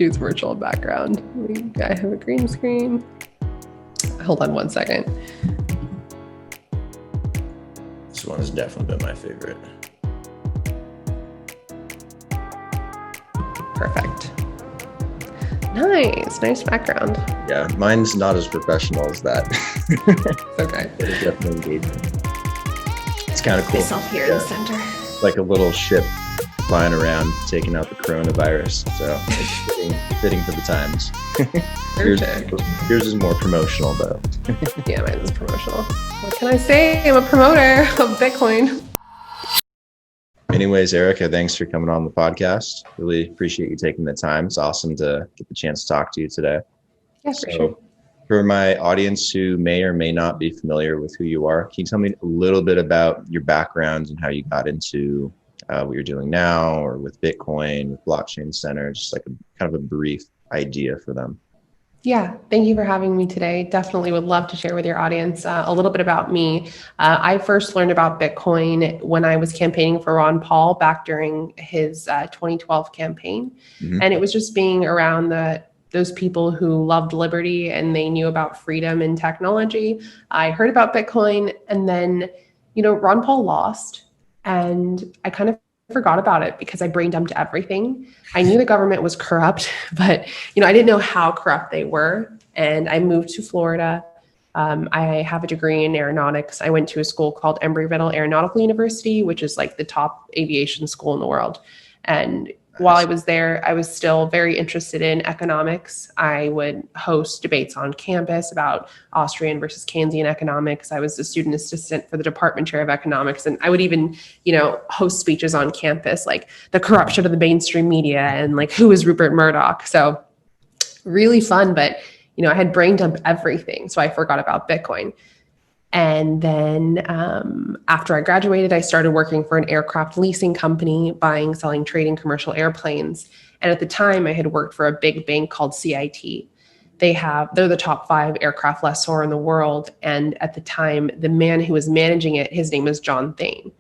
choose virtual background. I have a green screen. Hold on one second. This one has definitely been my favorite. Perfect. Nice background. Yeah, mine's not as professional as that. Okay. But it's definitely engaging. It's kind of cool. Myself here in the center. Like a little ship flying around, taking out the coronavirus. So it's fitting for the times. Yours is more promotional though. Yeah, mine is promotional. What can I say? I'm a promoter of Bitcoin. Anyways, Eryka, thanks for coming on the podcast. Really appreciate you taking the time. It's awesome to get the chance to talk to you today. Yeah, for sure. For my audience who may or may not be familiar with who you are, can you tell me a little bit about your background and how you got into what you're doing now, or with Bitcoin, with Blockchain Center, just like kind of a brief idea for them? Yeah, thank you for having me today. Definitely would love to share with your audience a little bit about me. I first learned about Bitcoin when I was campaigning for Ron Paul back during his 2012 campaign. Mm-hmm. And it was just being around those people who loved liberty and they knew about freedom and technology. I heard about Bitcoin, and then, Ron Paul lost, and I kind of forgot about it because I brain dumped everything. I knew the government was corrupt, but I didn't know how corrupt they were. And I moved to Florida. I have a degree in aeronautics. I went to a school called Embry-Riddle Aeronautical University, which is like the top aviation school in the world. And while I was there, I was still very interested in economics. I would host debates on campus about Austrian versus Keynesian economics. I was a student assistant for the department chair of economics. And I would even, host speeches on campus, like the corruption of the mainstream media and like who is Rupert Murdoch. So really fun, but, I had brain dumped everything. So I forgot about Bitcoin. And then after I graduated, I started working for an aircraft leasing company, buying, selling, trading commercial airplanes. And at the time, I had worked for a big bank called CIT. They're the top 5 aircraft lessor in the world. And at the time, the man who was managing it, his name was John Thain.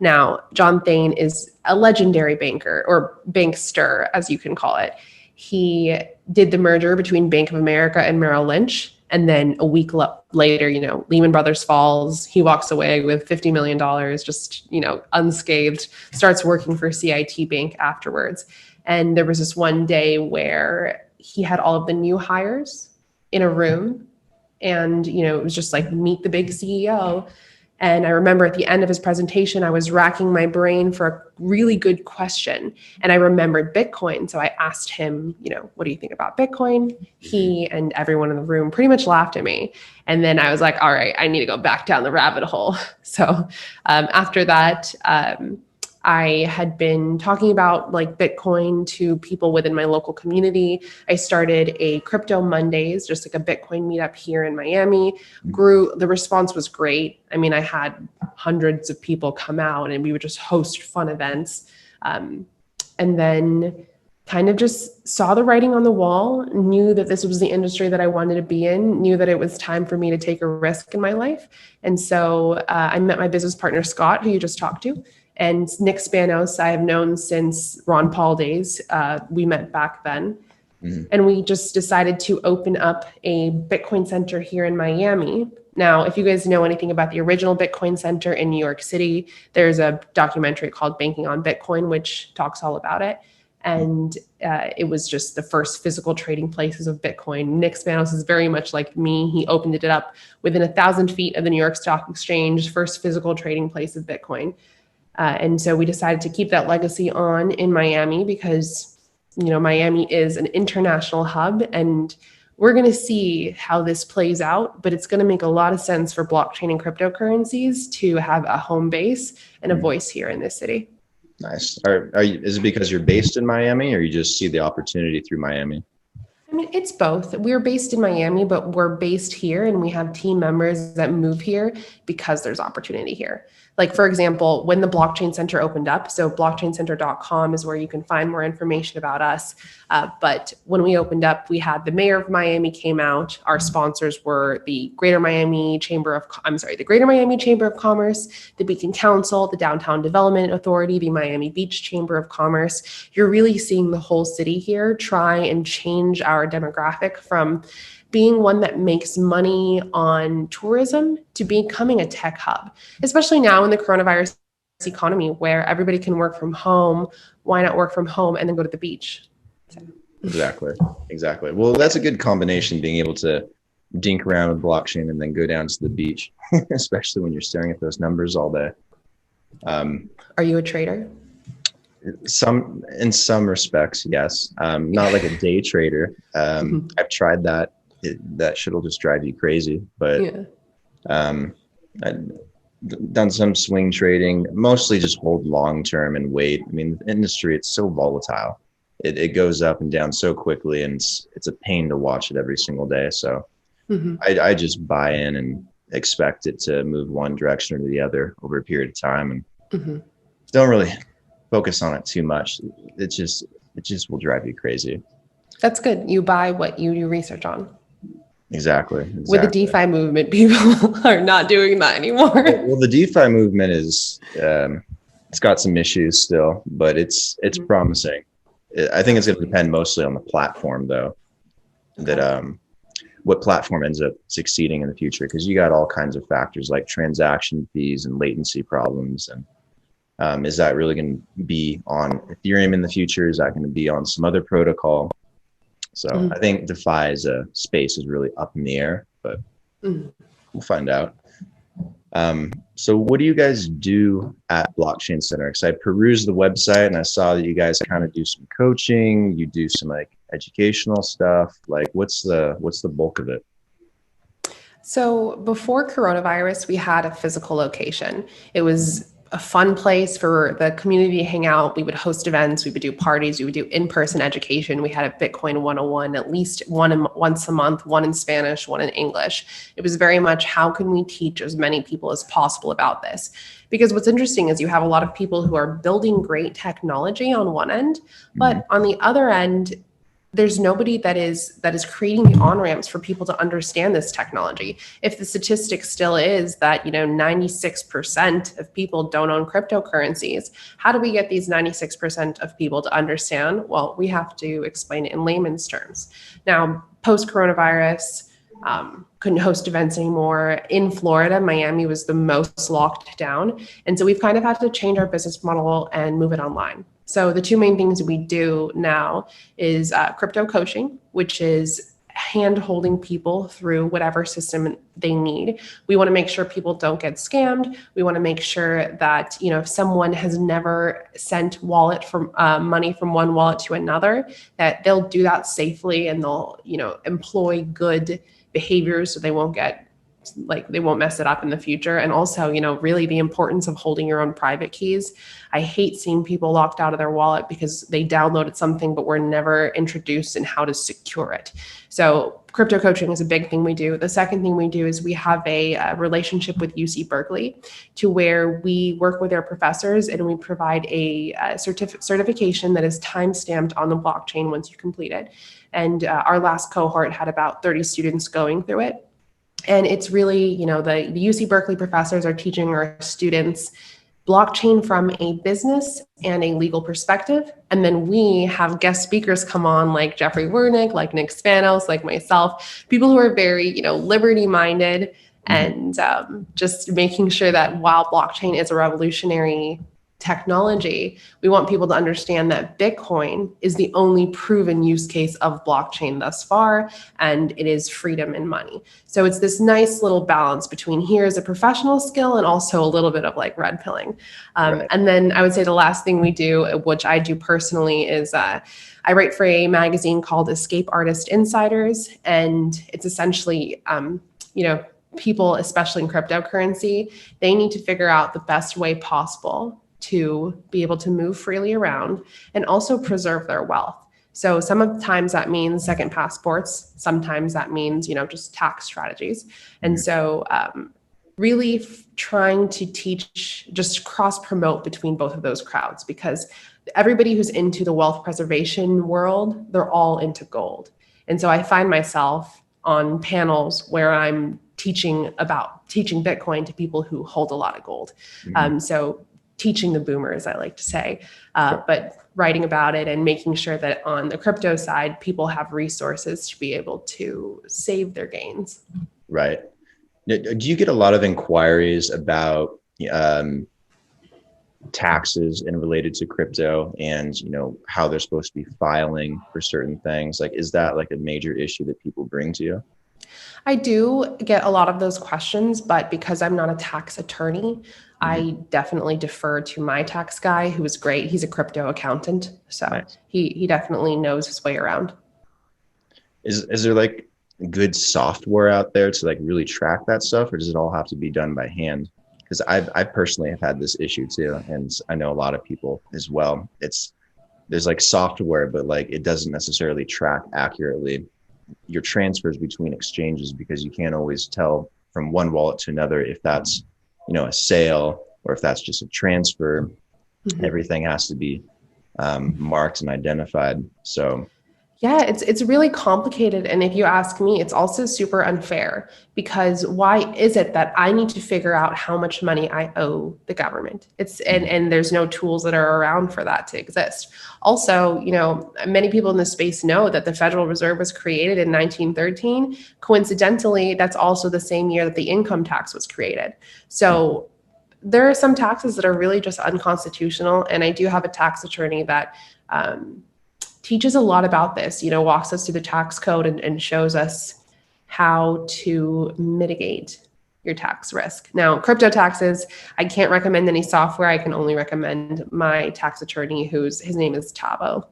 Now, John Thain is a legendary banker, or bankster, as you can call it. He did the merger between Bank of America and Merrill Lynch. And then a week later, Lehman Brothers falls. He walks away with $50 million, just, unscathed, starts working for CIT Bank afterwards. And there was this one day where he had all of the new hires in a room. And, it was just like, meet the big CEO. And I remember at the end of his presentation, I was racking my brain for a really good question. And I remembered Bitcoin. So I asked him, what do you think about Bitcoin? He and everyone in the room pretty much laughed at me. And then I was like, all right, I need to go back down the rabbit hole. So after that, I had been talking about like Bitcoin to people within my local community. I started a Crypto Mondays, just like a Bitcoin meetup here in Miami. The response was great. I mean, I had hundreds of people come out and we would just host fun events. And then kind of just saw the writing on the wall, knew that this was the industry that I wanted to be in, knew that it was time for me to take a risk in my life. And so I met my business partner, Scott, who you just talked to. And Nick Spanos, I have known since Ron Paul days. We met back then. Mm-hmm. And we just decided to open up a Bitcoin center here in Miami. Now, if you guys know anything about the original Bitcoin center in New York City, there's a documentary called Banking on Bitcoin, which talks all about it. And it was just the first physical trading places of Bitcoin. Nick Spanos is very much like me. He opened it up within 1,000 feet of the New York Stock Exchange, first physical trading place of Bitcoin. And so we decided to keep that legacy on in Miami because, Miami is an international hub, and we're going to see how this plays out, but it's going to make a lot of sense for blockchain and cryptocurrencies to have a home base and a voice here in this city. Nice. Is it because you're based in Miami, or you just see the opportunity through Miami? I mean, it's both. We're based in Miami, but we're based here and we have team members that move here because there's opportunity here. Like, for example, when the Blockchain Center opened up, so blockchaincenter.com is where you can find more information about us. But when we opened up, we had the mayor of Miami came out. Our sponsors were the Greater Miami Chamber of Commerce, the Beacon Council, the Downtown Development Authority, the Miami Beach Chamber of Commerce. You're really seeing the whole city here try and change our demographic from being one that makes money on tourism to becoming a tech hub, especially now in the coronavirus economy where everybody can work from home. Why not work from home and then go to the beach? So. Exactly. Well, that's a good combination, being able to dink around with blockchain and then go down to the beach, especially when you're staring at those numbers all day. Are you a trader? In some respects, yes. Not like a day trader. I've tried that. That shit will just drive you crazy. But I've done some swing trading, mostly just hold long term and wait. I mean, the industry, it's so volatile. It goes up and down so quickly, and it's a pain to watch it every single day. So I just buy in and expect it to move one direction or the other over a period of time, and don't really focus on it too much. It just will drive you crazy. That's good. You buy what you do research on. Exactly. With the DeFi movement, people are not doing that anymore. Well, the DeFi movement is, it's got some issues still, but it's promising. I think it's going to depend mostly on the platform, though, that what platform ends up succeeding in the future, because you got all kinds of factors like transaction fees and latency problems. And is that really going to be on Ethereum in the future? Is that going to be on some other protocol? So I think DeFi as a space is really up in the air, but we'll find out. So what do you guys do at Blockchain Center? Because I perused the website and I saw that you guys kind of do some coaching, you do some like educational stuff. Like what's the bulk of it? So before coronavirus, we had a physical location. It was a fun place for the community to hang out. We would host events, we would do parties, we would do in-person education. We had a Bitcoin 101, at least once a month, one in Spanish, one in English. It was very much, how can we teach as many people as possible about this? Because what's interesting is you have a lot of people who are building great technology on one end, but on the other end, there's nobody that is creating the on-ramps for people to understand this technology. If the statistic still is that, 96% of people don't own cryptocurrencies, how do we get these 96% of people to understand? Well, we have to explain it in layman's terms. Now, post-coronavirus, couldn't host events anymore. In Florida, Miami was the most locked down. And so we've kind of had to change our business model and move it online. So the two main things we do now is crypto coaching, which is hand-holding people through whatever system they need. We want to make sure people don't get scammed. We want to make sure that, if someone has never sent money from one wallet to another, that they'll do that safely and they'll, employ good behaviors so they won't mess it up in the future. And also, really the importance of holding your own private keys. I hate seeing people locked out of their wallet because they downloaded something, but were never introduced in how to secure it. So crypto coaching is a big thing we do. The second thing we do is we have a relationship with UC Berkeley, to where we work with their professors and we provide a certification that is time-stamped on the blockchain once you complete it. And our last cohort had about 30 students going through it. And it's really, the UC Berkeley professors are teaching our students blockchain from a business and a legal perspective. And then we have guest speakers come on like Jeffrey Wernick, like Nick Spanos, like myself, people who are very, liberty-minded and just making sure that while blockchain is a revolutionary technology, we want people to understand that Bitcoin is the only proven use case of blockchain thus far, and it is freedom and money. So it's this nice little balance between here is a professional skill and also a little bit of like red pilling. Right. And then I would say the last thing we do, which I do personally, is I write for a magazine called Escape Artist Insiders, and it's essentially, people, especially in cryptocurrency, they need to figure out the best way possible to be able to move freely around and also preserve their wealth. So sometimes that means second passports. Sometimes that means, just tax strategies. And so really trying to teach, just cross promote between both of those crowds, because everybody who's into the wealth preservation world, they're all into gold. And so I find myself on panels where I'm teaching Bitcoin to people who hold a lot of gold. So teaching the boomers, I like to say, but writing about it and making sure that on the crypto side, people have resources to be able to save their gains. Right. Do you get a lot of inquiries about taxes and related to crypto, and how they're supposed to be filing for certain things? Like, is that like a major issue that people bring to you? I do get a lot of those questions, but because I'm not a tax attorney, I definitely defer to my tax guy, who is great. He's a crypto accountant, so Nice. he definitely knows his way around. Is there like good software out there to like really track that stuff, or does it all have to be done by hand? Because I personally have had this issue too, and I know a lot of people as well. There's like software, but like it doesn't necessarily track accurately your transfers between exchanges, because you can't always tell from one wallet to another if that's a sale or if that's just a transfer. Everything has to be marked and identified. So yeah, it's really complicated. And if you ask me, it's also super unfair, because why is it that I need to figure out how much money I owe the government? And there's no tools that are around for that to exist. Also, many people in this space know that the Federal Reserve was created in 1913. Coincidentally, that's also the same year that the income tax was created. So there are some taxes that are really just unconstitutional. And I do have a tax attorney that teaches a lot about this, walks us through the tax code and shows us how to mitigate your tax risk. Now, crypto taxes, I can't recommend any software. I can only recommend my tax attorney, his name is Tavo.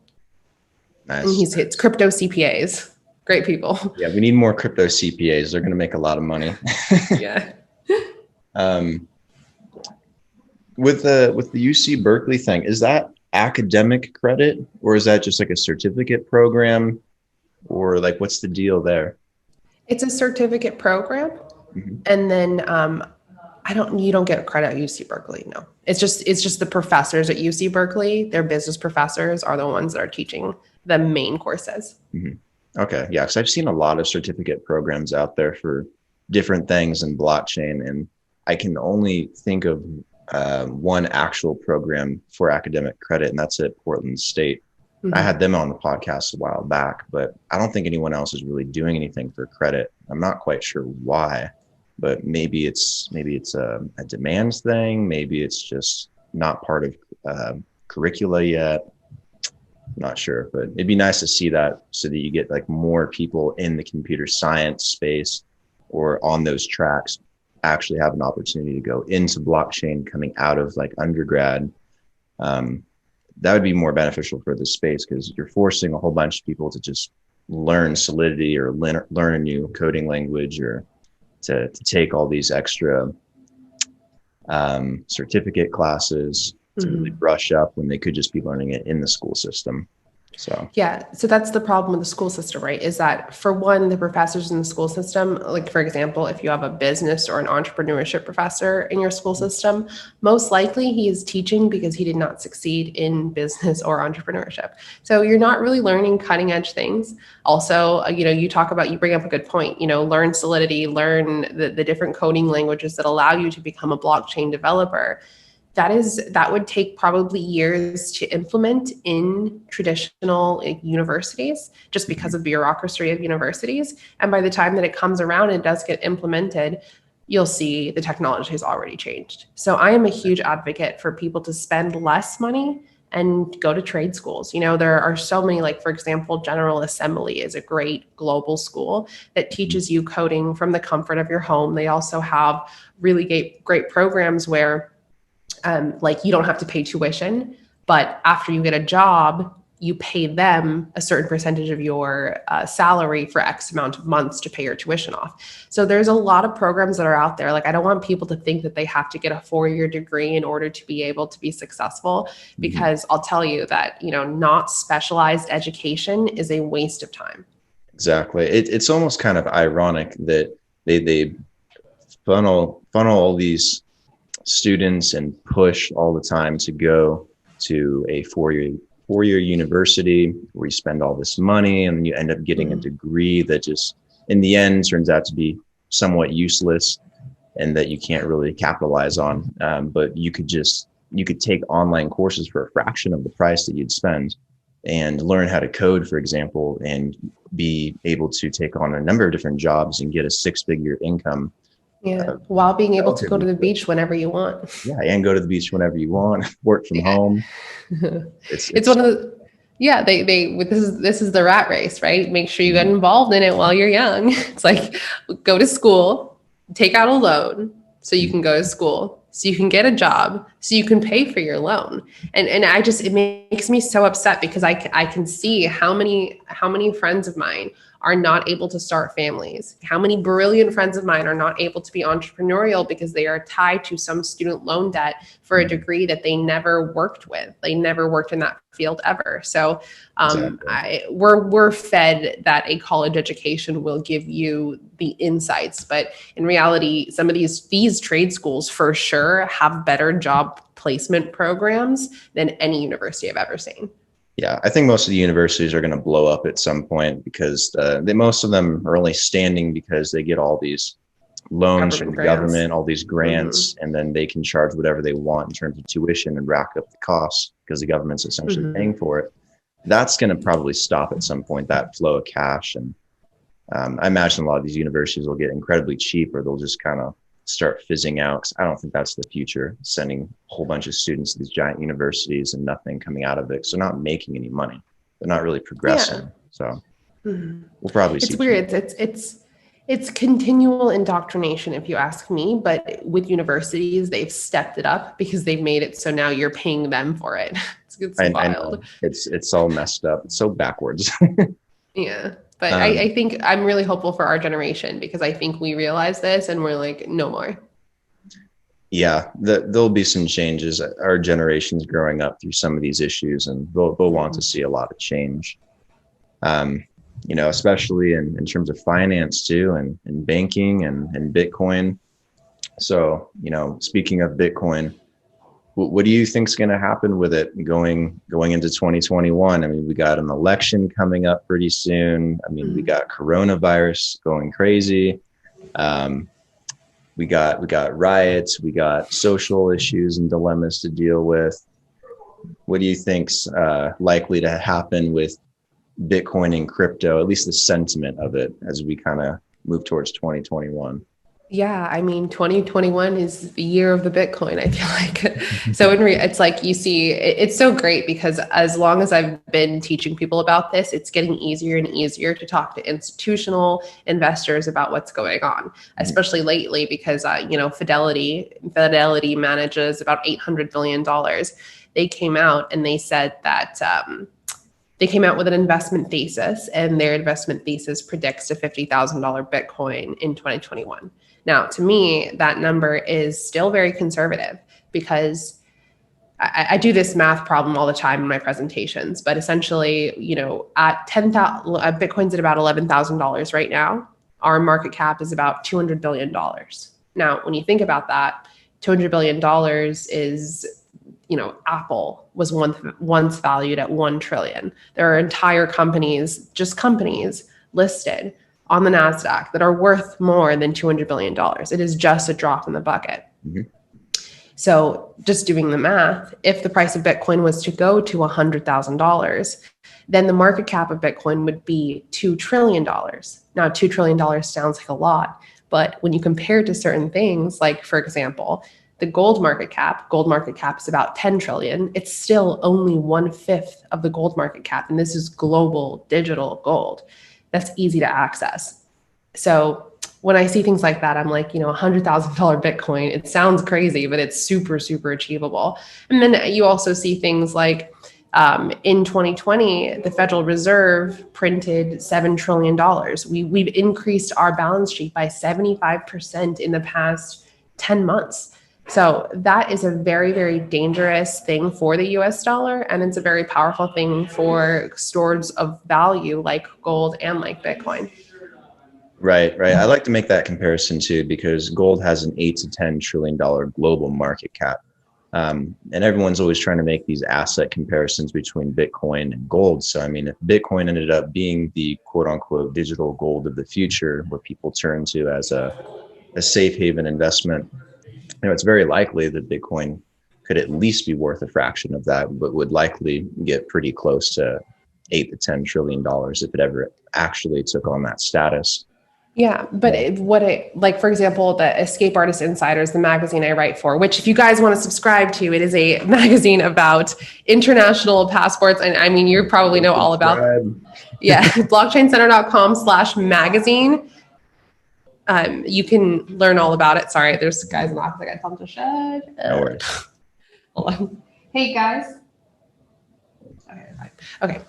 nice. And it's crypto CPAs. Great people. Yeah, we need more crypto CPAs. They're going to make a lot of money. Yeah. With the UC Berkeley thing, is that academic credit, or is that just like a certificate program, or like what's the deal there? It's a certificate program. And then you don't get credit at UC Berkeley. No, it's just the professors at UC Berkeley, their business professors, are the ones that are teaching the main courses. Okay. Yeah. Because I've seen a lot of certificate programs out there for different things in blockchain, and I can only think of one actual program for academic credit, and that's at Portland State. I had them on the podcast a while back, but I don't think anyone else is really doing anything for credit. I'm not quite sure why, but maybe it's a demand thing. Maybe it's just not part of curricula yet. I'm not sure, but it'd be nice to see that, so that you get like more people in the computer science space or on those tracks actually have an opportunity to go into blockchain coming out of like undergrad. That would be more beneficial for the space, because you're forcing a whole bunch of people to just learn Solidity or learn a new coding language, or to take all these extra certificate classes to really brush up, when they could just be learning it in the school system. So that's the problem with the school system, right? Is that, for one, the professors in the school system, like for example, if you have a business or an entrepreneurship professor in your school system, most likely he is teaching because he did not succeed in business or entrepreneurship. So you're not really learning cutting edge things. Also, you bring up a good point, learn Solidity, learn the different coding languages that allow you to become a blockchain developer. That would take probably years to implement in traditional universities, just because of bureaucracy of universities. And by the time that it comes around and does get implemented, you'll see the technology has already changed. So I am a huge advocate for people to spend less money and go to trade schools. There are so many, like for example, General Assembly is a great global school that teaches you coding from the comfort of your home. They also have really great programs where like you don't have to pay tuition, but after you get a job, you pay them a certain percentage of your salary for X amount of months to pay your tuition off. So there's a lot of programs that are out there. Like, I don't want people to think that they have to get a 4-year degree in order to be able to be successful, because I'll tell you that, not specialized education is a waste of time. Exactly. It's almost kind of ironic that they funnel all these students and push all the time to go to a four-year university where you spend all this money and you end up getting a degree that just in the end turns out to be somewhat useless and that you can't really capitalize on. But you could take online courses for a fraction of the price that you'd spend and learn how to code, for example, and be able to take on a number of different jobs and get a six-figure income. While being able to go to the beach whenever you want. Yeah, and go to the beach whenever you want, work from home. It's one of the, this is the rat race, right? Make sure you get involved in it while you're young. It's like, go to school, take out a loan so you can go to school, so you can get a job, so you can pay for your loan. And it makes me so upset because I can see how many friends of mine are not able to start families. How many brilliant friends of mine are not able to be entrepreneurial because they are tied to some student loan debt for a degree that they never worked with. They never worked in that field ever. So exactly. We're fed that a college education will give you the insights, but in reality, some of these trade schools for sure have better job placement programs than any university I've ever seen. Yeah, I think most of the universities are going to blow up at some point because most of them are only standing because they get all these loans from the government, all these grants, and then they can charge whatever they want in terms of tuition and rack up the costs because the government's essentially paying for it. That's going to probably stop at some point, that flow of cash. And I imagine a lot of these universities will get incredibly cheap or they'll just kind of start fizzing out. 'Cause I don't think that's the future, sending a whole bunch of students to these giant universities and nothing coming out of it. So they're not making any money. They're not really progressing. Yeah. So we'll probably see. It's weird. It's continual indoctrination, if you ask me, but with universities, they've stepped it up because they've made it so now you're paying them for it. It's wild. It's all messed up. It's so backwards. Yeah. But I think I'm really hopeful for our generation because I think we realize this and we're like, no more. Yeah, there'll be some changes. Our generation's growing up through some of these issues and they'll want to see a lot of change. Especially in terms of finance too, and banking and Bitcoin. So, speaking of Bitcoin, what do you think is going to happen with it going into 2021? I mean, we got an election coming up pretty soon. I mean, we got coronavirus going crazy. We got riots. We got social issues and dilemmas to deal with. What do you think's likely to happen with Bitcoin and crypto, at least the sentiment of it as we kind of move towards 2021? Yeah, I mean, 2021 is the year of the Bitcoin, I feel like. So it's like you see, it's so great because as long as I've been teaching people about this, it's getting easier and easier to talk to institutional investors about what's going on, especially lately because, Fidelity manages about $800 billion. They came out and they said that they came out with an investment thesis, and their investment thesis predicts a $50,000 Bitcoin in 2021. Now, to me, that number is still very conservative because I do this math problem all the time in my presentations, but essentially, at Bitcoin's at about $11,000 right now. Our market cap is about $200 billion. Now, when you think about that, $200 billion is, Apple was once valued at 1 trillion. There are entire companies listed on the NASDAQ that are worth more than $200 billion. It is just a drop in the bucket. Mm-hmm. So just doing the math, if the price of Bitcoin was to go to $100,000, then the market cap of Bitcoin would be $2 trillion. Now, $2 trillion sounds like a lot, but when you compare it to certain things, like, for example, the gold market cap is about 10 trillion. It's still only 1/5 of the gold market cap. And this is global digital gold. That's easy to access. So when I see things like that, I'm like, $100,000 Bitcoin, it sounds crazy, but it's super, super achievable. And then you also see things like in 2020, the Federal Reserve printed $7 trillion. We've increased our balance sheet by 75% in the past 10 months. So that is a very, very dangerous thing for the US dollar. And it's a very powerful thing for stores of value like gold and like Bitcoin. Right, right. I like to make that comparison too, because gold has an $8 to $10 trillion global market cap. And everyone's always trying to make these asset comparisons between Bitcoin and gold. So, I mean, if Bitcoin ended up being the quote unquote digital gold of the future, where people turn to as a safe haven investment, it's very likely that Bitcoin could at least be worth a fraction of that, but would likely get pretty close to $8 to $10 trillion if it ever actually took on that status. Yeah, but like, for example, the Escape Artist Insiders, the magazine I write for, which if you guys want to subscribe to, it is a magazine about international passports. And I mean, you probably know all about, blockchaincenter.com/magazine. You can learn all about it. Sorry, there's guys knocking. I got to tell them to shut. No worries. Hold on. Hey guys. Okay.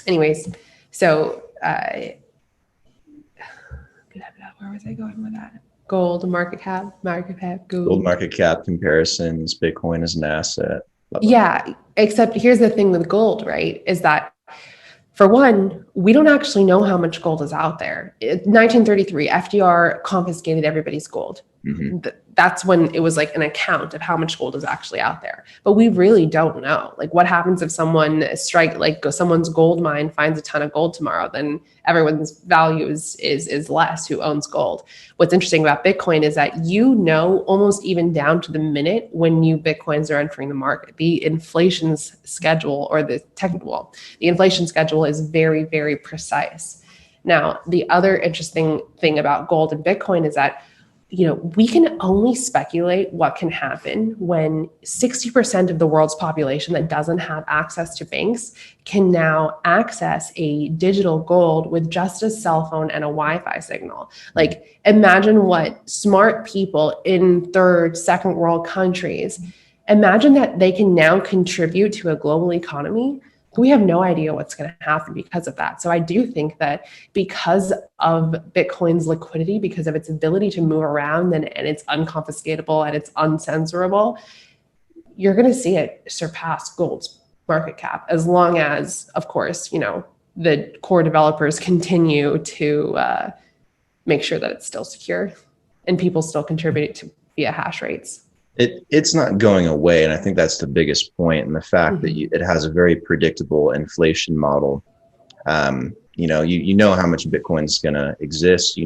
Anyways, so, where was I going with that? Gold market cap, gold market cap comparisons, Bitcoin as an asset. Yeah, except here's the thing with gold, right? Is that, for one, we don't actually know how much gold is out there. In 1933, FDR confiscated everybody's gold. Mm-hmm. That's when it was like an account of how much gold is actually out there. But we really don't know. Like, what happens if someone's gold mine finds a ton of gold tomorrow? Then everyone's value is less who owns gold. What's interesting about Bitcoin is that almost even down to the minute when new Bitcoins are entering the market. The inflation schedule is very, very precise. Now, the other interesting thing about gold and Bitcoin is that we can only speculate what can happen when 60% of the world's population that doesn't have access to banks can now access a digital gold with just a cell phone and a Wi-Fi signal. Like, imagine what smart people in third, second world countries, imagine that they can now contribute to a global economy. We have no idea what's going to happen because of that. So I do think that because of Bitcoin's liquidity, because of its ability to move around and it's unconfiscatable and it's uncensorable, you're going to see it surpass gold's market cap, as long as, of course, the core developers continue to make sure that it's still secure and people still contribute to via hash rates. It's not going away, and I think that's the biggest point. And the fact that it has a very predictable inflation model. You know how much Bitcoin is going to exist.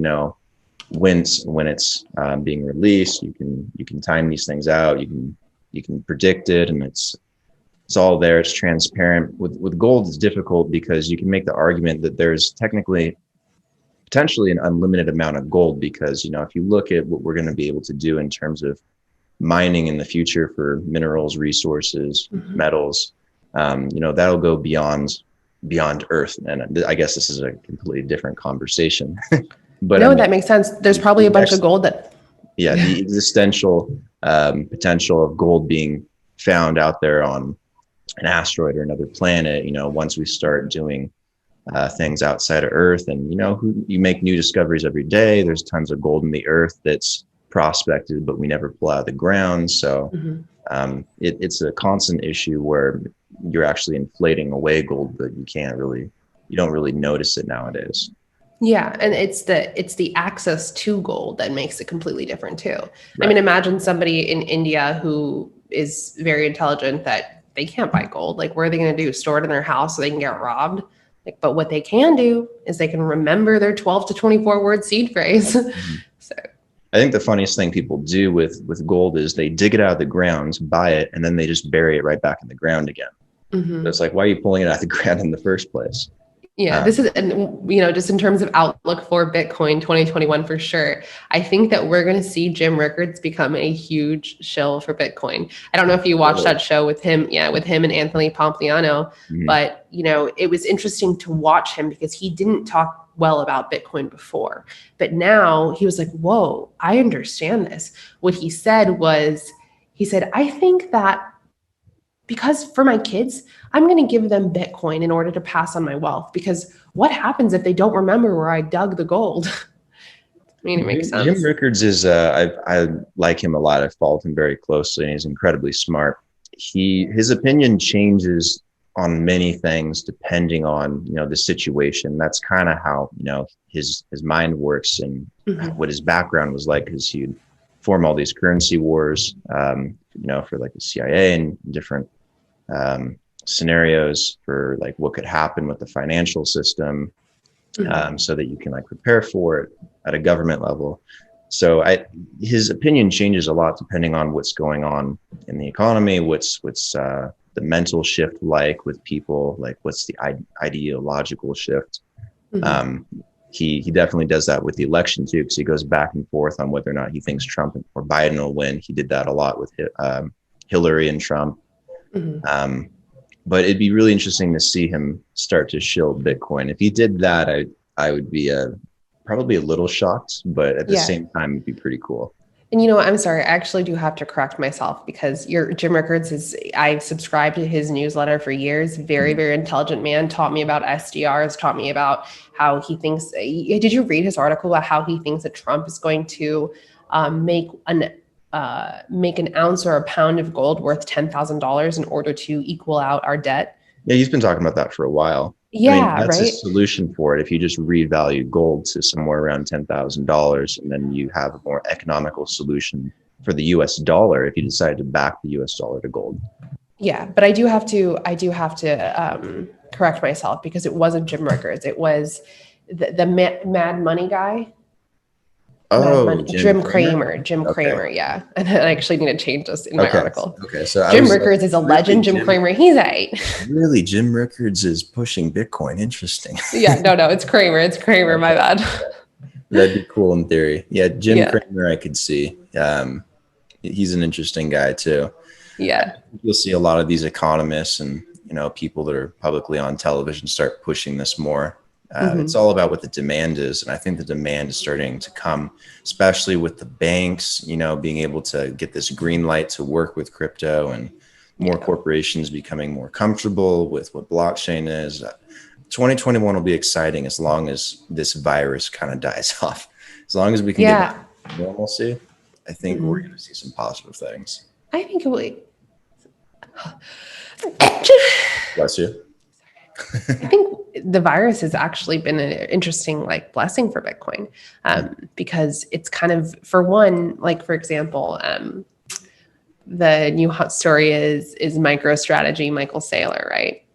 When it's being released. You can time these things out. You can predict it, and it's all there. It's transparent. With gold, it's difficult because you can make the argument that there's potentially an unlimited amount of gold, because if you look at what we're going to be able to do in terms of mining in the future for minerals, resources, metals, that'll go beyond Earth. And I guess this is a completely different conversation. But that makes sense. There's probably a bunch of gold that. Yeah, the existential potential of gold being found out there on an asteroid or another planet. Once we start doing things outside of Earth, and you make new discoveries every day. There's tons of gold in the Earth that's prospected, but we never pull out of the ground. So it's a constant issue where you're actually inflating away gold, but you don't really notice it nowadays. Yeah, and it's the access to gold that makes it completely different too. Right. I mean, imagine somebody in India who is very intelligent that they can't buy gold. Like, what are they going to do? Store it in their house so they can get robbed? But what they can do is they can remember their 12 to 24 word seed phrase. So I think the funniest thing people do with gold is they dig it out of the ground, buy it, and then they just bury it right back in the ground again. So it's like, why are you pulling it out of the ground in the first place? Yeah, this is, just in terms of outlook for Bitcoin 2021, for sure. I think that we're going to see Jim Rickards become a huge shill for Bitcoin. I don't know if you watched that show with him. Yeah, with him and Anthony Pompliano. But, it was interesting to watch him because he didn't talk well about Bitcoin before. But now he was like, whoa, I understand this. What he said, I think that because for my kids, I'm going to give them Bitcoin in order to pass on my wealth, because what happens if they don't remember where I dug the gold? I mean, it makes sense. Jim Rickards is, I like him a lot. I followed him very closely, and he's incredibly smart. His opinion changes on many things depending on, the situation. That's kind of how, his mind works, and what his background was like, because he'd form all these currency wars, for like the CIA and different scenarios for like what could happen with the financial system, so that you can like prepare for it at a government level. So his opinion changes a lot depending on what's going on in the economy, what's the mental shift like with people, like what's the ideological shift. He definitely does that with the election too, because he goes back and forth on whether or not he thinks Trump or Biden will win. He did that a lot with Hillary and Trump. But it'd be really interesting to see him start to shill Bitcoin. If he did that, I would be probably a little shocked, but at the same time, it'd be pretty cool. And I'm sorry, I actually do have to correct myself, because Jim Rickards I've subscribed to his newsletter for years. Very, very intelligent man, taught me about SDRs, taught me about how he thinks. Did you read his article about how he thinks that Trump is going to make an ounce or a pound of gold worth $10,000 in order to equal out our debt? Yeah, he's been talking about that for a while. Yeah, that's right. a solution for it. If you just revalue gold to somewhere around $10,000, and then you have a more economical solution for the US dollar if you decide to back the US dollar to gold. Yeah, but I do have to correct myself, because it wasn't Jim Rickards. It was the Mad Money guy. Oh, Jim Cramer. Yeah. And I actually need to change this in my article. Okay, so Jim Rickards is a legend. Jim Cramer, he's right. Really, Jim Rickards is pushing Bitcoin. Interesting. Yeah, no, it's Cramer. It's Cramer. My bad. That'd be cool in theory. Yeah, Jim Cramer, I could see. He's an interesting guy too. Yeah. You'll see a lot of these economists and people that are publicly on television start pushing this more. It's all about what the demand is. And I think the demand is starting to come, especially with the banks, being able to get this green light to work with crypto, and more corporations becoming more comfortable with what blockchain is. 2021 will be exciting as long as this virus kind of dies off. As long as we can get normalcy, I think we're going to see some positive things. I think it will. Bless you. I think the virus has actually been an interesting blessing for Bitcoin, because it's kind of, for one, for example, the new hot story is MicroStrategy, Michael Saylor, right?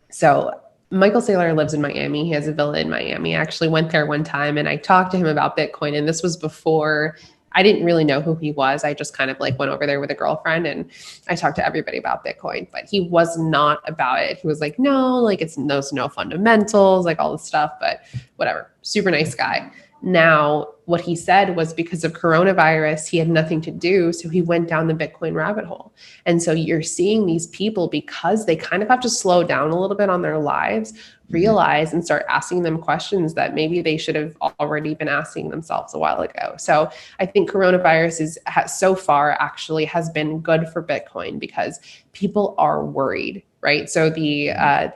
So Michael Saylor lives in Miami. He has a villa in Miami. I actually went there one time and I talked to him about Bitcoin, and this was before I didn't really know who he was. I just kind of went over there with a girlfriend and I talked to everybody about Bitcoin, but he was not about it. He was like, no, there's no fundamentals, all this stuff, but whatever. Super nice guy. Now, what he said was because of coronavirus, he had nothing to do. So he went down the Bitcoin rabbit hole. And so you're seeing these people, because they kind of have to slow down a little bit on their lives, realize and start asking them questions that maybe they should have already been asking themselves a while ago. So I think coronavirus so far actually has been good for Bitcoin, because people are worried, right? So the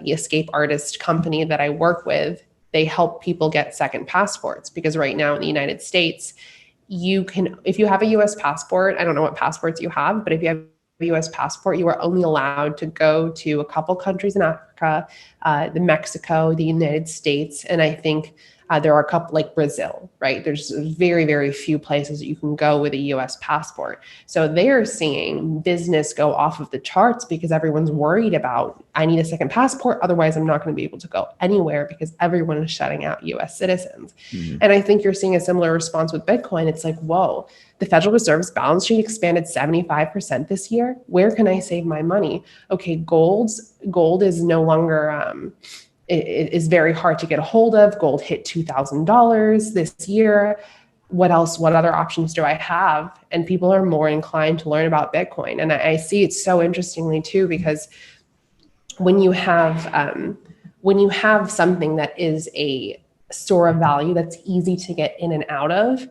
escape artist company that I work with, they help people get second passports, because right now in the United States, you can, if you have a US passport, I don't know what passports you have, but if you have a US passport, you are only allowed to go to a couple countries in Africa, Mexico, the United States, and I think there are a couple like Brazil, right? There's very, very few places that you can go with a US passport. So they're seeing business go off of the charts, because everyone's worried about, I need a second passport, otherwise I'm not going to be able to go anywhere, because everyone is shutting out US citizens. And I think you're seeing a similar response with Bitcoin. It's like, whoa, the Federal Reserve's balance sheet expanded 75% this year. Where can I save my money? Okay, gold is no longer, it is very hard to get a hold of. Gold hit $2,000 this year. What else? What other options do I have? And people are more inclined to learn about Bitcoin. And I see it so interestingly too, because when you have something that is a store of value that's easy to get in and out of,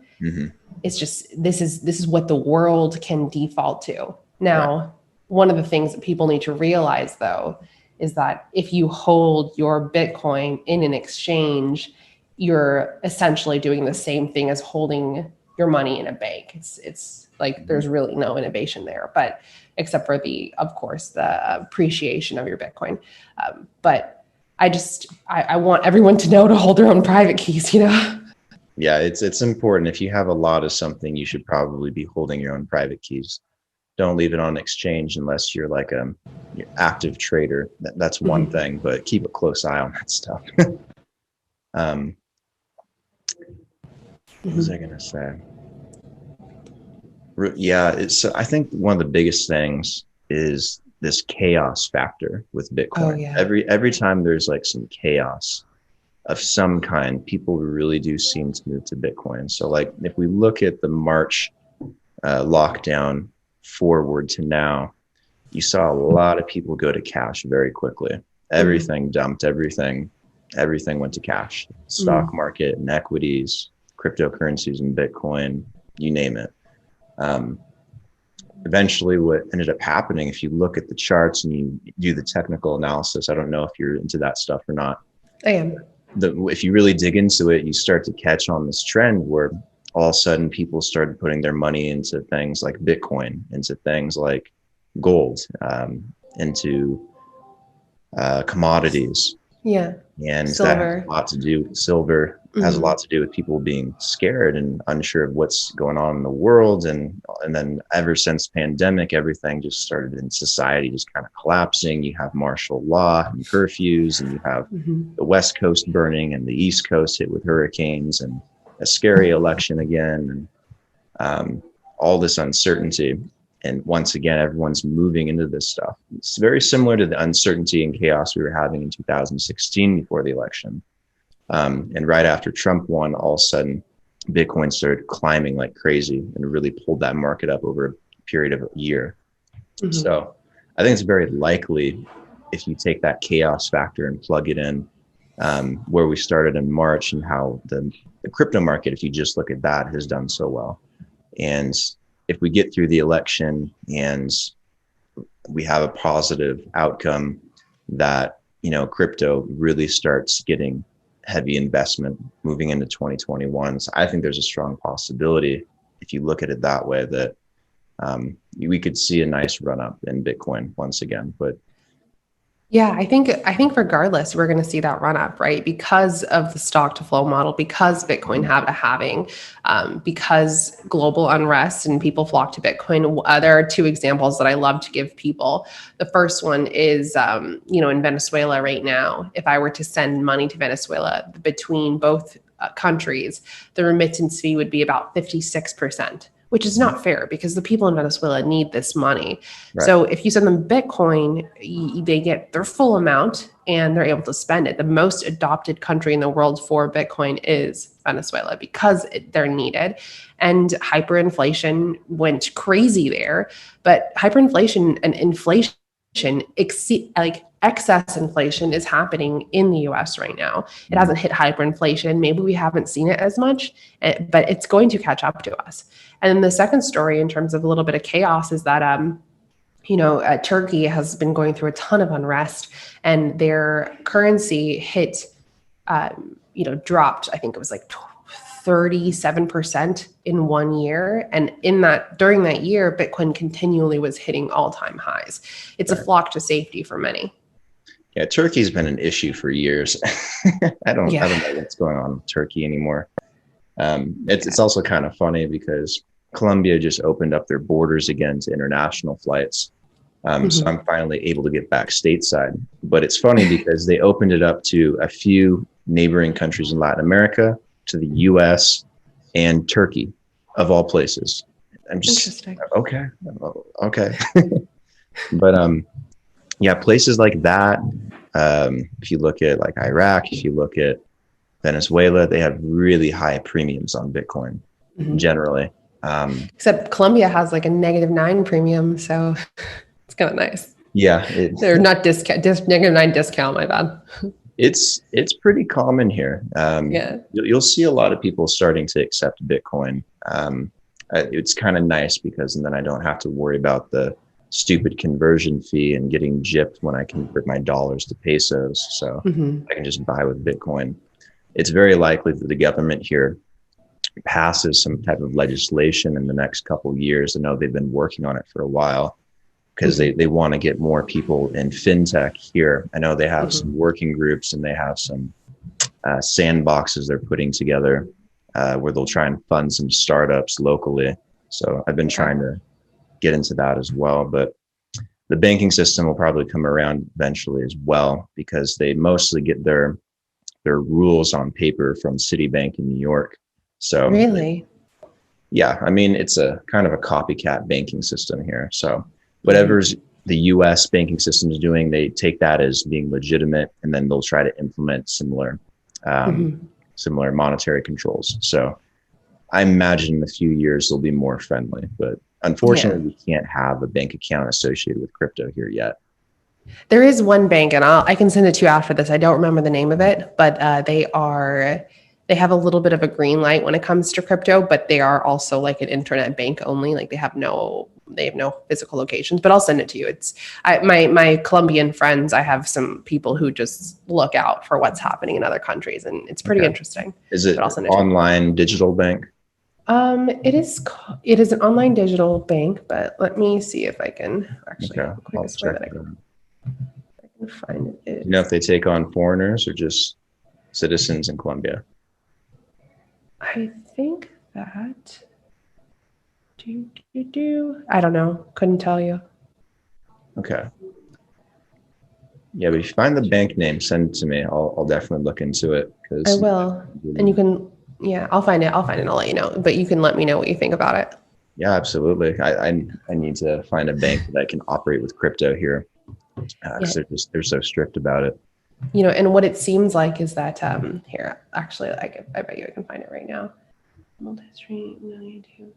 it's just, this is what the world can default to. Now, one of the things that people need to realize though, is that if you hold your Bitcoin in an exchange, you're essentially doing the same thing as holding your money in a bank. It's like there's really no innovation there, but except for of course, the appreciation of your Bitcoin. But I want everyone to know to hold their own private keys, Yeah, it's important. If you have a lot of something, you should probably be holding your own private keys. Don't leave it on exchange unless you're like you're active trader. That's one thing, but keep a close eye on that stuff. What was I gonna say? Yeah, I think one of the biggest things is this chaos factor with Bitcoin. Oh, yeah. Every time there's like some chaos of some kind, people really do seem to move to Bitcoin. So like if we look at the March lockdown forward to now, you saw a lot of people go to cash very quickly. Everything dumped, everything went to cash. Stock market and equities, cryptocurrencies and Bitcoin, you name it. Eventually what ended up happening, if you look at the charts and you do the technical analysis, I don't know if you're into that stuff or not. I am. If you really dig into it, you start to catch on this trend where all of a sudden people started putting their money into things like Bitcoin, into things like gold, into commodities. Yeah. And silver. That has a lot to do with silver, has a lot to do with people being scared and unsure of what's going on in the world. And then ever since pandemic, everything just started in society just kind of collapsing. You have martial law and curfews, and you have the West Coast burning and the East Coast hit with hurricanes and a scary election again, and all this uncertainty. And once again, everyone's moving into this stuff. It's very similar to the uncertainty and chaos we were having in 2016 before the election. And right after Trump won, all of a sudden, Bitcoin started climbing like crazy and really pulled that market up over a period of a year. So I think it's very likely, if you take that chaos factor and plug it in, where we started in March and how the crypto market, if you just look at that, has done so well. And if we get through the election and we have a positive outcome that, crypto really starts getting heavy investment moving into 2021. So I think there's a strong possibility, if you look at it that way, that we could see a nice run up in Bitcoin once again. But yeah, I think regardless, we're going to see that run up, right? Because of the stock to flow model, because Bitcoin have a halving, because global unrest and people flock to Bitcoin. There are two examples that I love to give people. The first one is, in Venezuela right now, if I were to send money to Venezuela between both countries, the remittance fee would be about 56%. Which is not fair because the people in Venezuela need this money. Right. So if you send them Bitcoin, they get their full amount and they're able to spend it. The most adopted country in the world for Bitcoin is Venezuela because they're needed. And hyperinflation went crazy there. But hyperinflation and inflation excess inflation is happening in the US right now. It hasn't hit hyperinflation. Maybe we haven't seen it as much, but it's going to catch up to us. And then the second story in terms of a little bit of chaos is that, Turkey has been going through a ton of unrest and their currency dropped. I think it was like 37% in 1 year. And during that year, Bitcoin continually was hitting all-time highs. It's a flock to safety for many. Yeah, Turkey's been an issue for years. I don't know what's going on with Turkey anymore. It's also kind of funny because Colombia just opened up their borders again to international flights. So I'm finally able to get back stateside. But it's funny because they opened it up to a few neighboring countries in Latin America, to the US and Turkey, of all places. I'm just interesting. Okay. But places like that, if you look at like Iraq, if you look at Venezuela, they have really high premiums on Bitcoin generally. Except Colombia has like a -9 premium, so it's kind of nice. Yeah, they're not -9 discount. My bad. It's pretty common here. You'll see a lot of people starting to accept Bitcoin. It's kind of nice because then I don't have to worry about the stupid conversion fee and getting gypped when I convert my dollars to pesos. So I can just buy with Bitcoin. It's very likely that the government here passes some type of legislation in the next couple of years. I know they've been working on it for a while because they want to get more people in fintech here. I know they have some working groups and they have some sandboxes they're putting together where they'll try and fund some startups locally. So I've been trying to get into that as well. But the banking system will probably come around eventually as well, because they mostly get their rules on paper from Citibank in New York. So really, yeah, I mean, it's a kind of a copycat banking system here. So whatever's the US banking system is doing, they take that as being legitimate, and then they'll try to implement similar monetary controls. So I imagine in a few years they'll be more friendly, but unfortunately we can't have a bank account associated with crypto here yet. There is one bank, and I can send it to you after this. I don't remember the name of it, but they have a little bit of a green light when it comes to crypto, but they are also like an internet bank only. Like they have no physical locations, but I'll send it to you. My Colombian friends, I have some people who just look out for what's happening in other countries, and it's pretty interesting. Is it online digital bank? It is an online digital bank, but let me see if I can actually. Okay. I'll check it out. I can find it. You know if they take on foreigners or just citizens in Colombia? I think that. I don't know. Couldn't tell you. Okay. Yeah, but if you find the bank name, send it to me. I'll definitely look into it. I will. And you can. Yeah, I'll find it. I'll let you know. But you can let me know what you think about it. Yeah, absolutely. I need to find a bank that can operate with crypto here, because they're so strict about it. You know, and what it seems like is that here, actually, I bet you I can find it right now. Multi-stream million users.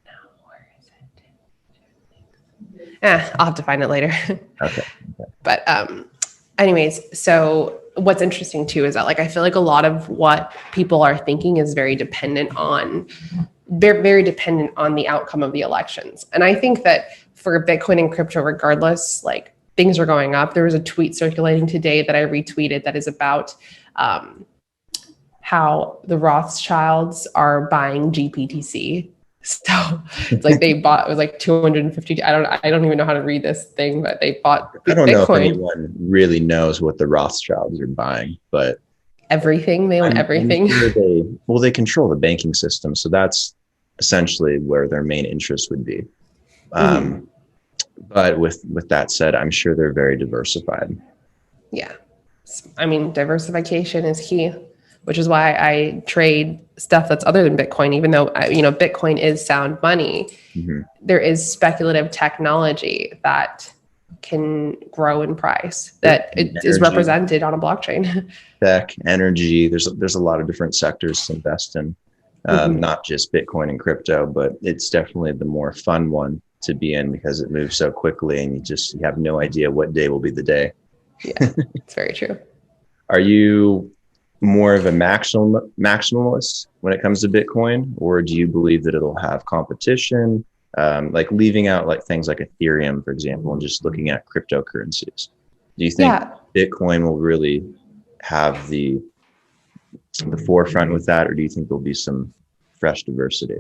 Now, where is it? I'll have to find it later. Okay. But anyways, so what's interesting too is that like I feel like a lot of what people are thinking is very dependent on the outcome of the elections. And I think that for Bitcoin and crypto, regardless, like things are going up. There was a tweet circulating today that I retweeted that is about how the Rothschilds are buying GPTC. So it's like they bought, it was like 250. I don't even know how to read this thing, but they bought Bitcoin. I don't know if anyone really knows what the Rothschilds are buying, but everything. They own everything. They control the banking system. So that's essentially where their main interest would be. But with that said, I'm sure they're very diversified. Yeah. I mean, diversification is key, which is why I trade stuff that's other than Bitcoin, even though, Bitcoin is sound money. There is speculative technology that can grow in price that is represented on a blockchain. Tech, energy, there's a lot of different sectors to invest in, not just Bitcoin and crypto, but it's definitely the more fun one to be in because it moves so quickly and you have no idea what day will be the day. Yeah, it's very true. Are you more of a maximalist when it comes to Bitcoin, or do you believe that it'll have competition, like leaving out like things like Ethereum, for example, and just looking at cryptocurrencies? Do you think Bitcoin will really have the forefront with that, or do you think there'll be some fresh diversity?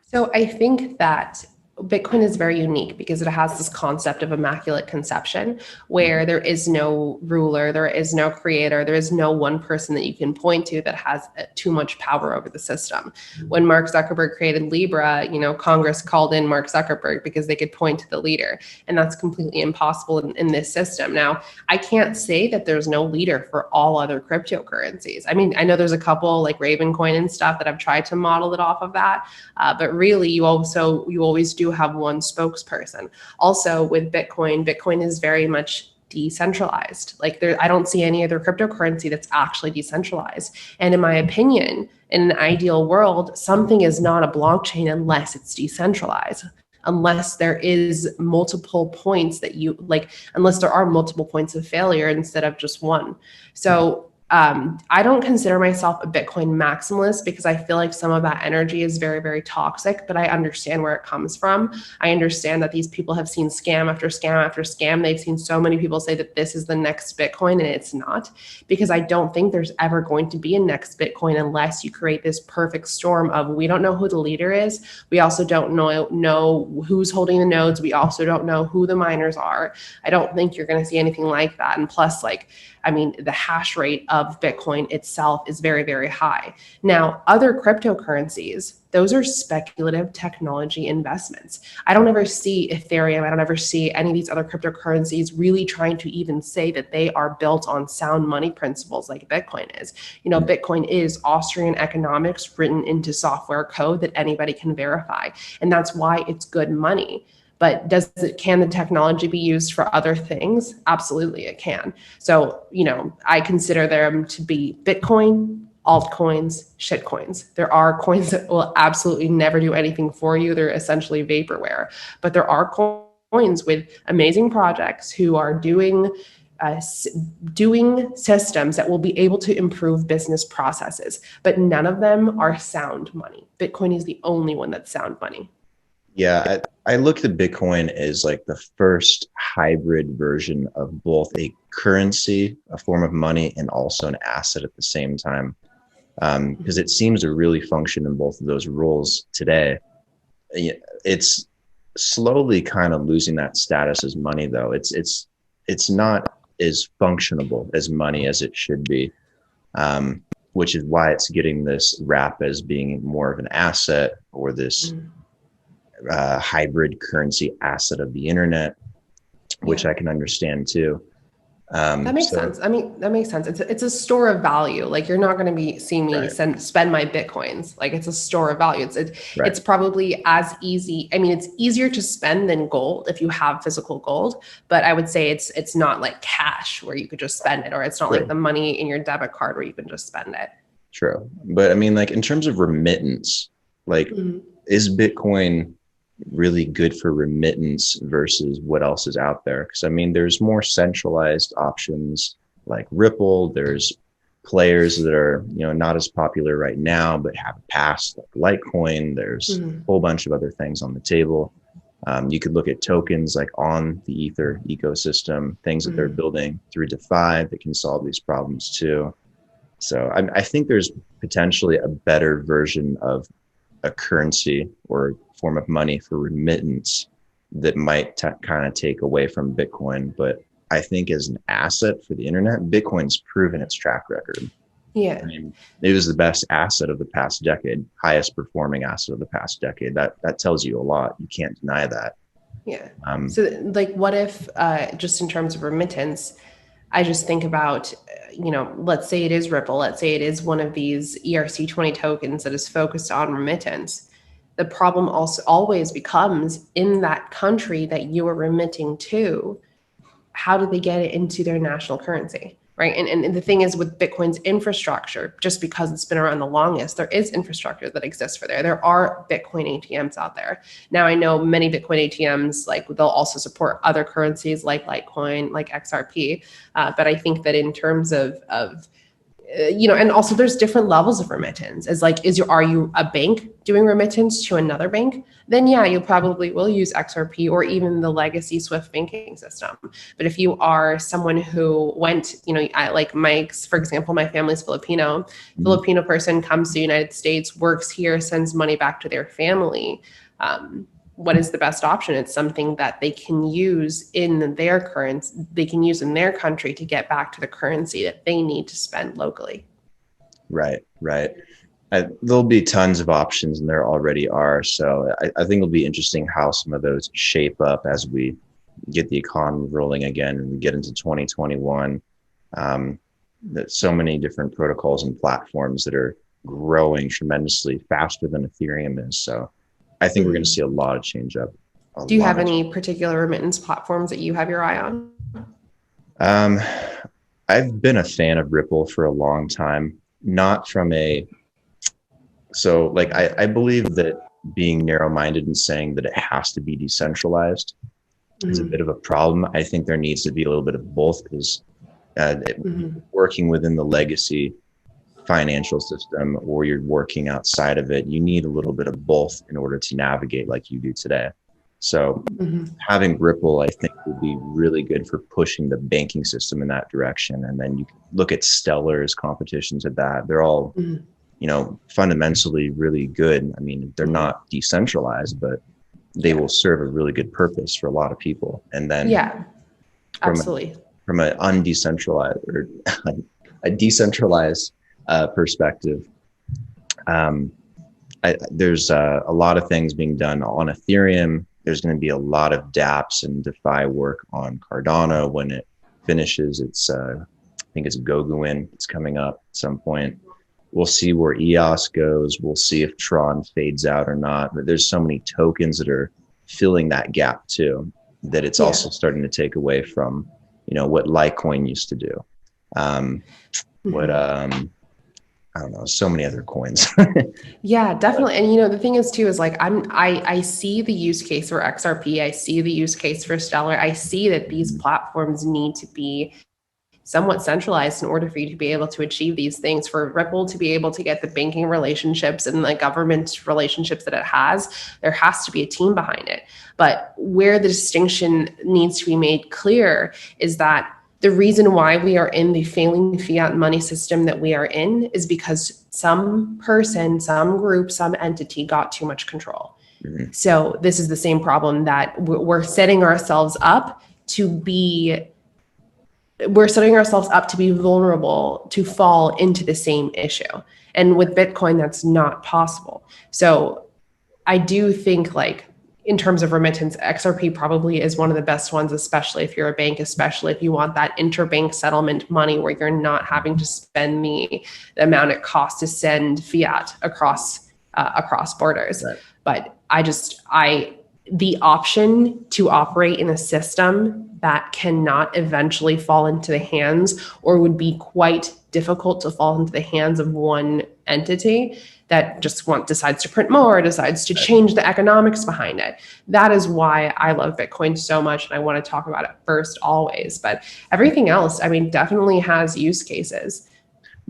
So I think that Bitcoin is very unique because it has this concept of immaculate conception where there is no ruler, there is no creator, there is no one person that you can point to that has too much power over the system. When Mark Zuckerberg created Libra, Congress called in Mark Zuckerberg because they could point to the leader, and that's completely impossible in this system. Now, I can't say that there's no leader for all other cryptocurrencies. I mean, I know there's a couple like Ravencoin and stuff that have tried to model it off of that, but really you always do have one spokesperson. Also with Bitcoin is very much decentralized. Like I don't see any other cryptocurrency that's actually decentralized. And in my opinion, in an ideal world, something is not a blockchain unless it's decentralized, unless there is multiple points unless there are multiple points of failure instead of just one. So I don't consider myself a Bitcoin maximalist because I feel like some of that energy is very, very toxic, but I understand where it comes from. I understand that these people have seen scam after scam after scam. They've seen so many people say that this is the next Bitcoin, and it's not, because I don't think there's ever going to be a next Bitcoin unless you create this perfect storm of, we don't know who the leader is. We also don't know who's holding the nodes. We also don't know who the miners are. I don't think you're going to see anything like that. And plus, the hash rate of Bitcoin itself is very, very high. Now, other cryptocurrencies, those are speculative technology investments. I don't ever see Ethereum, I don't ever see any of these other cryptocurrencies really trying to even say that they are built on sound money principles like Bitcoin is. Bitcoin is Austrian economics written into software code that anybody can verify. And that's why it's good money. But can the technology be used for other things? Absolutely, it can. So, I consider them to be Bitcoin, altcoins, shitcoins. There are coins that will absolutely never do anything for you. They're essentially vaporware. But there are coins with amazing projects who are doing systems that will be able to improve business processes. But none of them are sound money. Bitcoin is the only one that's sound money. Yeah, I look at Bitcoin as like the first hybrid version of both a currency, a form of money, and also an asset at the same time, because it seems to really function in both of those roles today. It's slowly kind of losing that status as money, though. It's not as functionable as money as it should be, which is why it's getting this rap as being more of an asset, or this hybrid currency asset of the internet, which I can understand too. That makes sense. That makes sense. It's a store of value. Like, you're not going to see me spend my Bitcoins. Like, it's a store of value. It's probably as easy. It's easier to spend than gold if you have physical gold, but I would say it's not like cash where you could just spend it, or it's not like the money in your debit card where you can just spend it. True. But in terms of remittance, is Bitcoin really good for remittance versus what else is out there? Because there's more centralized options like Ripple. There's players that are not as popular right now but have passed, like Litecoin. There's a whole bunch of other things on the table. You could look at tokens like on the Ether ecosystem, things that they're building through DeFi that can solve these problems too. So I think there's potentially a better version of a currency or form of money for remittance that might kind of take away from Bitcoin. But I think as an asset for the internet, Bitcoin's proven its track record. Yeah. It was the best asset of the past decade, highest performing asset of the past decade. That tells you a lot. You can't deny that. Yeah. So what if, just in terms of remittance, I just think about, let's say it is Ripple. Let's say it is one of these ERC20 tokens that is focused on remittance. The problem also always becomes, in that country that you are remitting to, how do they get it into their national currency, right? And the thing is, with Bitcoin's infrastructure, just because it's been around the longest, there is infrastructure that exists for there. There are Bitcoin ATMs out there. Now, I know many Bitcoin ATMs, they'll also support other currencies like Litecoin, like XRP. But I think that in terms of and also there's different levels of remittance. Are you a bank doing remittance to another bank? Then yeah, you probably will use XRP or even the legacy Swift banking system. But if you are someone who went, for example, my family's Filipino, Filipino person comes to the United States, works here, sends money back to their family. What is the best option? It's something that they can use in their currency, they can use in their country to get back to the currency that they need to spend locally. Right. There'll be tons of options, and there already are. So I think it'll be interesting how some of those shape up as we get the economy rolling again and we get into 2021. There's so many different protocols and platforms that are growing tremendously faster than Ethereum is. So I think we're going to see a lot of change up. Do you have any particular remittance platforms that you have your eye on? I've been a fan of Ripple for a long time, not from I believe that being narrow-minded and saying that it has to be decentralized is a bit of a problem. I think there needs to be a little bit of both, because working within the legacy financial system or you're working outside of it, you need a little bit of both in order to navigate like you do today. So having Ripple, I think, would be really good for pushing the banking system in that direction. And then you can look at Stellar's competitions at that. They're all, fundamentally really good. I mean, they're not decentralized, but they will serve a really good purpose for a lot of people. And then absolutely. From an undecentralized or a decentralized perspective, there's a lot of things being done on Ethereum. There's going to be a lot of dApps and DeFi work on Cardano when it finishes. I think it's Goguin. It's coming up at some point. We'll see where EOS goes. We'll see if Tron fades out or not. But there's so many tokens that are filling that gap too, that it's also starting to take away from, what Litecoin used to do. I don't know, so many other coins. Yeah, definitely. And the thing is too, is like, I see the use case for XRP. I see the use case for Stellar. I see that these platforms need to be somewhat centralized in order for you to be able to achieve these things, for Ripple to be able to get the banking relationships and the government relationships that it has. There has to be a team behind it. But where the distinction needs to be made clear is that the reason why we are in the failing fiat money system that we are in is because some person, some group, some entity got too much control. So this is the same problem that we're setting ourselves up to be vulnerable to fall into the same issue. And with Bitcoin, that's not possible. So I do think, like, in terms of remittance, XRP probably is one of the best ones, especially if you're a bank, especially if you want that interbank settlement money where you're not having to spend the amount it costs to send fiat across borders. Right. But the option to operate in a system that cannot eventually fall into the hands, or would be quite difficult to fall into the hands of one entity that just decides to print more, decides to change the economics behind it. That is why I love Bitcoin so much, and I want to talk about it first always. But everything else, definitely has use cases.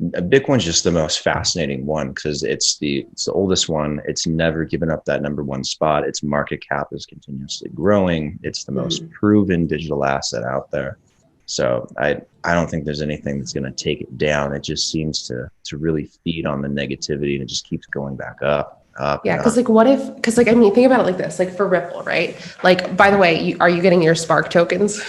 Bitcoin's just the most fascinating one because it's the oldest one. It's never given up that number one spot. Its market cap is continuously growing. It's the most proven digital asset out there. So I don't think there's anything that's going to take it down. It just seems to really feed on the negativity, and it just keeps going back up. Yeah, because think about it like this, like for Ripple, right? Like, by the way, are you getting your Spark tokens?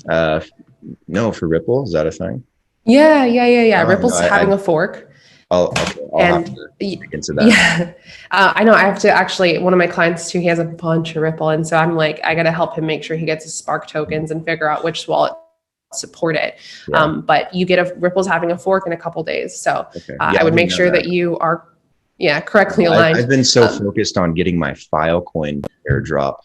No, for Ripple, is that a thing? Yeah. Ripple's having a fork. I'll have to look into that. Yeah, I know. I have to actually, one of my clients too, he has a bunch of Ripple. And so I'm like, I got to help him make sure he gets his Spark tokens and figure out which wallet support it. Yeah. But Ripple's having a fork in a couple days. So I would make sure that you are correctly aligned. I've been so focused on getting my Filecoin airdrop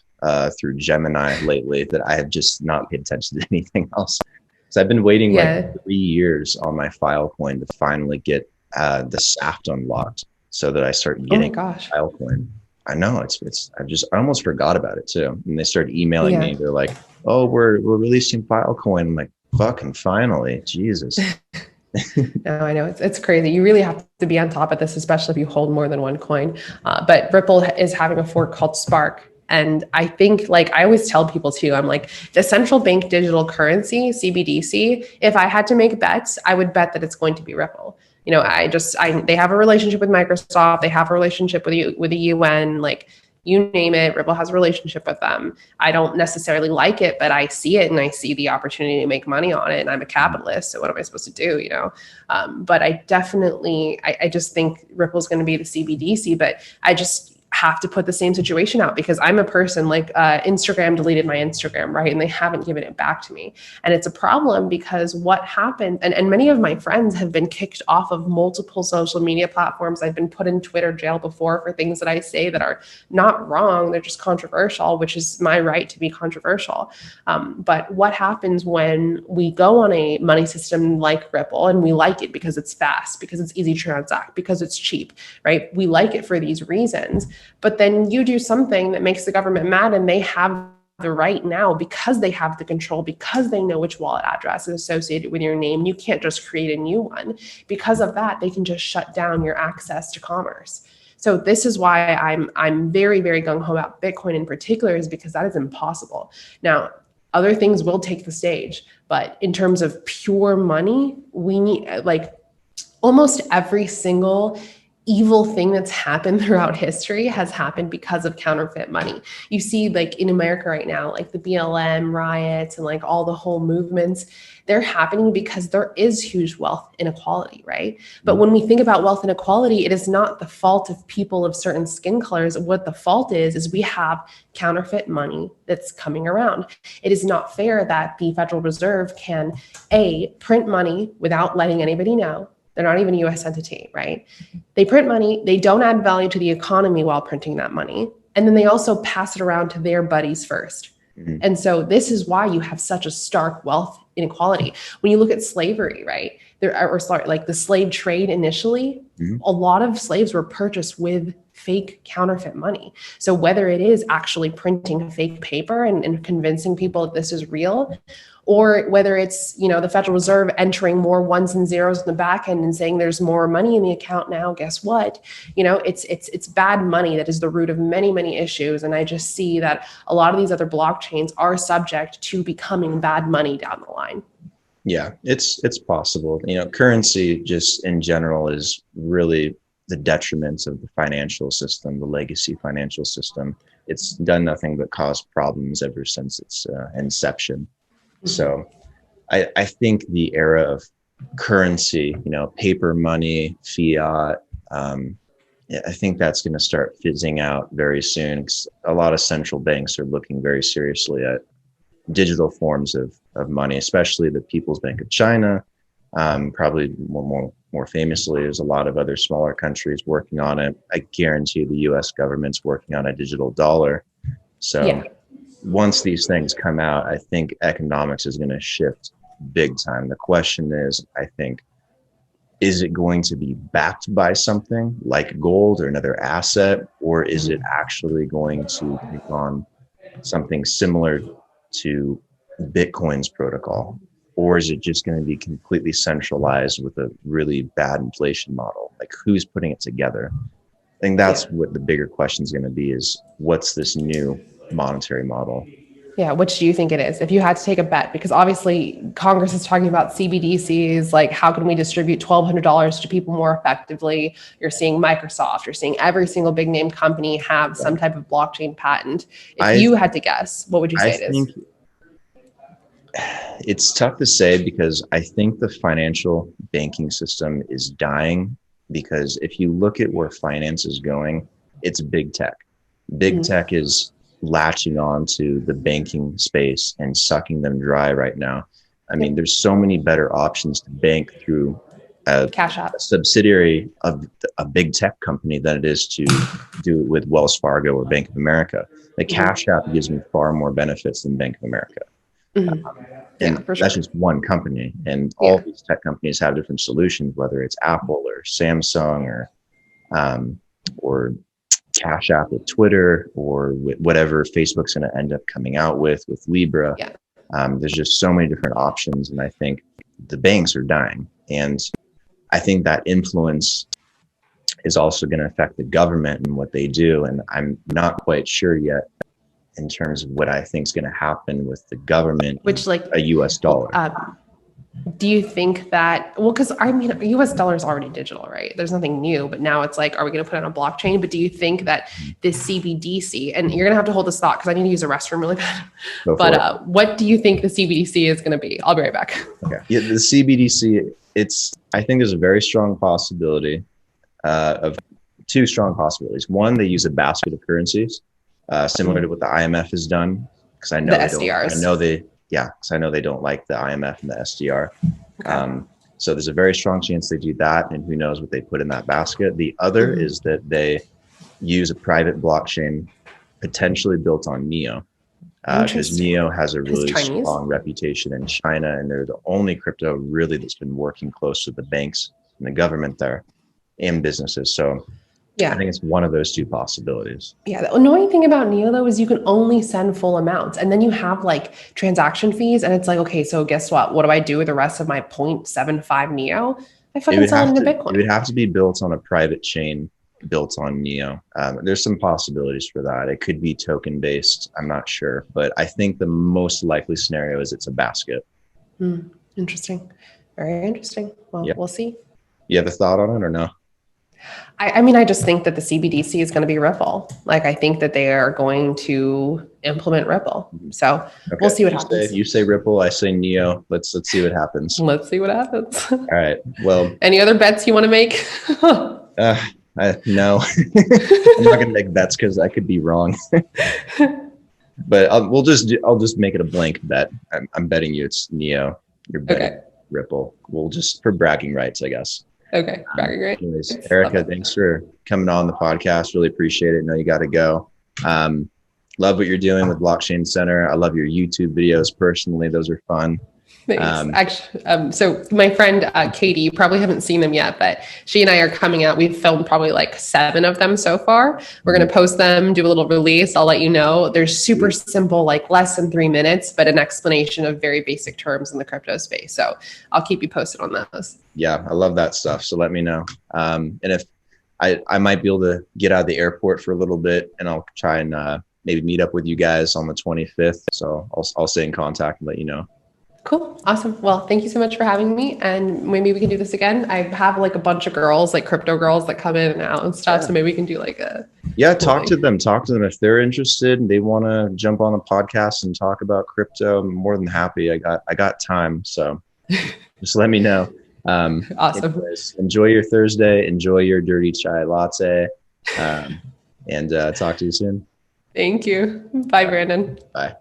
through Gemini lately that I have just not paid attention to anything else. So I've been waiting like 3 years on my Filecoin to finally get the SAFT unlocked so that I start getting Filecoin. I know I almost forgot about it too. And they started emailing me. They're like, "Oh, we're releasing Filecoin." I'm like, "Fucking finally, Jesus." No, I know it's crazy. You really have to be on top of this, especially if you hold more than one coin. But Ripple is having a fork called Spark. And I think, like, I always tell people too, I'm like, the central bank digital currency, CBDC, if I had to make bets, I would bet that it's going to be Ripple. They have a relationship with Microsoft. They have a relationship with the UN, like, you name it, Ripple has a relationship with them. I don't necessarily like it, but I see it and I see the opportunity to make money on it. And I'm a capitalist. So what am I supposed to do? But I definitely, I just think Ripple's going to be the CBDC, but I just have to put the same situation out because I'm a person like Instagram deleted my Instagram, right? And they haven't given it back to me. And it's a problem because what happened, and many of my friends have been kicked off of multiple social media platforms. I've been put in Twitter jail before for things that I say that are not wrong. They're just controversial, which is my right to be controversial. But what happens when we go on a money system like Ripple and we like it because it's fast, because it's easy to transact, because it's cheap, right? We like it for these reasons. But then you do something that makes the government mad and they have the right now, because they have the control, because they know which wallet address is associated with your name. You can't just create a new one. Because of that, they can just shut down your access to commerce. So this is why I'm very, very gung-ho about Bitcoin in particular, is because that is impossible. Now, other things will take the stage, but in terms of pure money, we need, like, almost every single evil thing that's happened throughout history has happened because of counterfeit money. You see, like, in America right now, like the BLM riots and like all the whole movements, they're happening because there is huge wealth inequality, right? But when we think about wealth inequality, it is not the fault of people of certain skin colors. What the fault is we have counterfeit money that's coming around. It is not fair that the Federal Reserve can, A, print money without letting anybody know. They're not even a US entity, right? They print money, they don't add value to the economy while printing that money. And then they also pass it around to their buddies first. Mm-hmm. And so this is why you have such a stark wealth inequality. When you look at slavery, right? Like the slave trade initially, a lot of slaves were purchased with fake counterfeit money. So whether it is actually printing fake paper and convincing people that this is real, or whether it's, the Federal Reserve entering more ones and zeros in the back end and saying there's more money in the account now, guess what? It's bad money that is the root of many, many issues. And I just see that a lot of these other blockchains are subject to becoming bad money down the line. Yeah, it's possible. Currency just in general is really the detriments of the financial system, the legacy financial system. It's done nothing but cause problems ever since its inception. So I think the era of currency, paper money, fiat, I think that's going to start fizzing out very soon, 'cause a lot of central banks are looking very seriously at digital forms of money, especially the People's Bank of China. Probably more famously, there's a lot of other smaller countries working on it. I guarantee the US government's working on a digital dollar. So yeah. Once these things come out, I think economics is going to shift big time. The question is, I think, is it going to be backed by something like gold or another asset, or is it actually going to take on something similar to Bitcoin's protocol? Or is it just going to be completely centralized with a really bad inflation model? Like, who's putting it together? I think that's what the bigger question is going to be, is what's this new monetary model? Yeah, which do you think it is? If you had to take a bet, because obviously Congress is talking about CBDCs, like how can we distribute $1,200 to people more effectively? You're seeing Microsoft, you're seeing every single big name company have some type of blockchain patent. If you had to guess, what would you say it is? It's tough to say, because I think the financial banking system is dying, because if you look at where finance is going, it's big tech. Big tech is latching on to the banking space and sucking them dry right now. I mean, there's so many better options to bank through a subsidiary of a big tech company than it is to do it with Wells Fargo or Bank of America. The Cash App gives me far more benefits than Bank of America. And that's just one company. And all these tech companies have different solutions, whether it's Apple or Samsung or Cash App with Twitter, or with whatever Facebook's going to end up coming out with Libra. There's just so many different options. And I think the banks are dying. And I think that influence is also going to affect the government and what they do. And I'm not quite sure yet in terms of what I think is going to happen with the government, which, like a US dollar. Do you think that, because I mean, US dollar is already digital, right? There's nothing new, but now it's like, are we going to put it on a blockchain? But do you think that this CBDC, and you're going to have to hold this thought because I need to use a restroom really bad. But what do you think the CBDC is going to be? I'll be right back. Okay. Yeah, the CBDC, I think there's a very strong possibility of two strong possibilities. One, they use a basket of currencies, similar to what the IMF has done. Because I know the SDRs. Because I know they don't like the IMF and the SDR. Okay. So there's a very strong chance they do that, and who knows what they put in that basket. The other is that they use a private blockchain, potentially built on Neo, because Neo has a really strong reputation in China, and they're the only crypto really that's been working close with the banks and the government there and businesses. So Yeah. I think it's one of those two possibilities. Yeah. The annoying thing about Neo though is you can only send full amounts, and then you have like transaction fees, and it's like, okay, so guess what? What do I do with the rest of my 0.75 Neo? I fucking sell it into Bitcoin. It would have to be built on a private chain built on Neo. There's some possibilities for that. It could be token based. I'm not sure, but I think the most likely scenario is it's a basket. Interesting. Very interesting. Well, we'll see. You have a thought on it or no? I mean, I just think that the CBDC is going to be Ripple. Like, I think that they are going to implement Ripple. So we'll see what happens. You say Ripple, I say Neo. Let's see what happens. Let's see what happens. All right. Well, any other bets you want to make? No, I'm not going to make bets because I could be wrong. But I'll just make it a blank bet. I'm betting you it's Neo. You're betting Ripple. We'll just for bragging rights, I guess. Okay, bragging rights. Anyways, Eryka, thanks for coming on the podcast. Really appreciate it. I know you got to go. Love what you're doing with Blockchain Center. I love your YouTube videos personally. Those are fun. Thanks. Actually, so my friend Katie, you probably haven't seen them yet, but she and I are coming out. We've filmed probably like 7 of them so far. We're going to post them, do a little release. I'll let you know. They're super simple, like less than 3 minutes, but an explanation of very basic terms in the crypto space. So I'll keep you posted on those. Yeah, I love that stuff. So let me know. And if I might be able to get out of the airport for a little bit, and I'll try and maybe meet up with you guys on the 25th. So I'll stay in contact and let you know. Cool. Awesome. Well, thank you so much for having me. And maybe we can do this again. I have like a bunch of girls, like crypto girls that come in and out and stuff. So maybe we can do like a. Yeah. Talk to them. If they're interested and they want to jump on a podcast and talk about crypto, I'm more than happy. I got time. So just let me know. Awesome. Anyways, enjoy your Thursday. Enjoy your dirty chai latte. And talk to you soon. Thank you. Bye, Brandon. Bye.